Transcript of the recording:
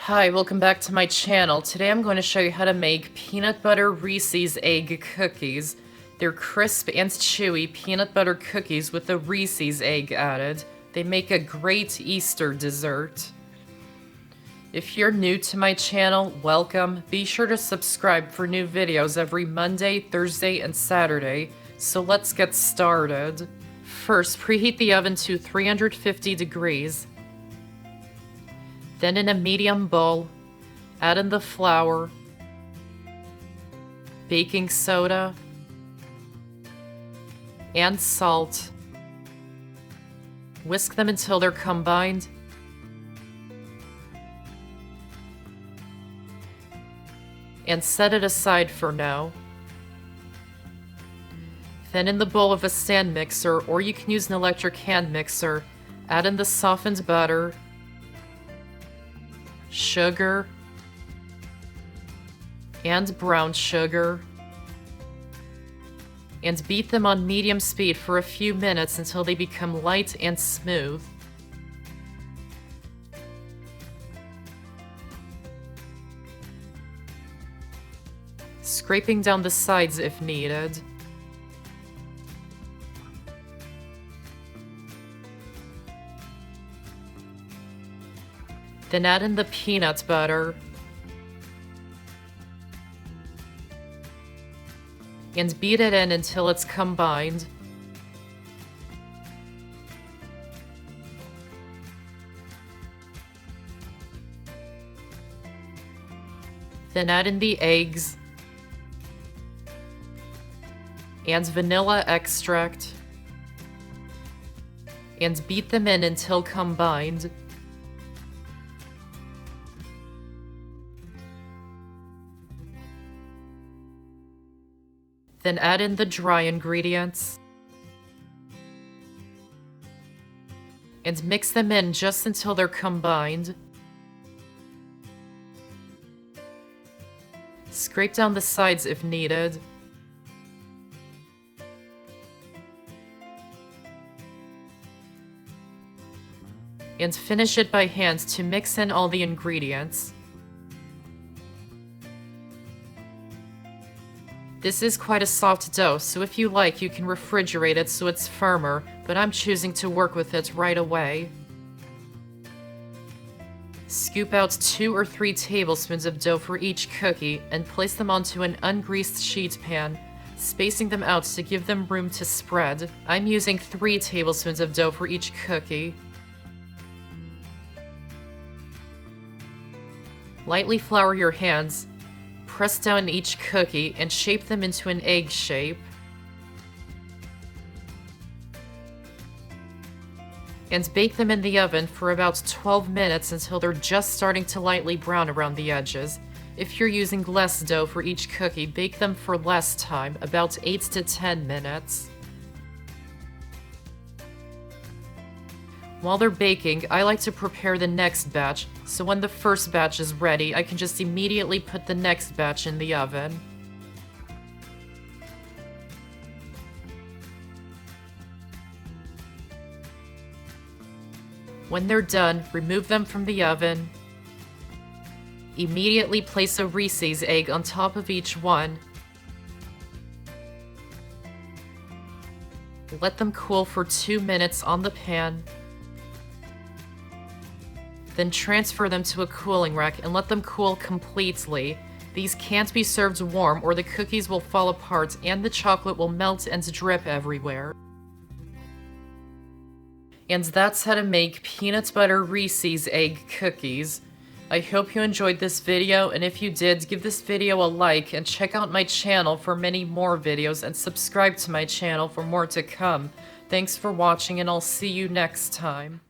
Hi, welcome back to my channel. Today I'm going to show you how to make peanut butter Reese's egg cookies. They're crisp and chewy peanut butter cookies with a Reese's egg added. They make a great Easter dessert. If you're new to my channel, welcome. Be sure to subscribe for new videos every Monday, Thursday, and Saturday. So let's get started. First, preheat the oven to 350 degrees. Then in a medium bowl, add in the flour, baking soda, and salt. Whisk them until they're combined. And set it aside for now. Then in the bowl of a stand mixer, or you can use an electric hand mixer, add in the softened butter, sugar, and brown sugar, and beat them on medium speed for a few minutes until they become light and smooth. Scraping down the sides if needed. Then add in the peanut butter and beat it in until it's combined. Then add in the eggs and vanilla extract and beat them in until combined. Then add in the dry ingredients and mix them in just until they're combined. Scrape down the sides if needed. And finish it by hand to mix in all the ingredients. This is quite a soft dough, so if you like, you can refrigerate it so it's firmer, but I'm choosing to work with it right away. Scoop out 2 or 3 tablespoons of dough for each cookie and place them onto an ungreased sheet pan, spacing them out to give them room to spread. I'm using 3 tablespoons of dough for each cookie. Lightly flour your hands. Press down each cookie and shape them into an egg shape. And bake them in the oven for about 12 minutes until they're just starting to lightly brown around the edges. If you're using less dough for each cookie, bake them for less time, about 8 to 10 minutes. While they're baking, I like to prepare the next batch, so when the first batch is ready, I can just immediately put the next batch in the oven. When they're done, remove them from the oven. Immediately place a Reese's egg on top of each one. Let them cool for 2 minutes on the pan. Then transfer them to a cooling rack and let them cool completely. These can't be served warm or the cookies will fall apart and the chocolate will melt and drip everywhere. And that's how to make peanut butter Reese's egg cookies. I hope you enjoyed this video, and if you did, give this video a like and check out my channel for many more videos and subscribe to my channel for more to come. Thanks for watching and I'll see you next time.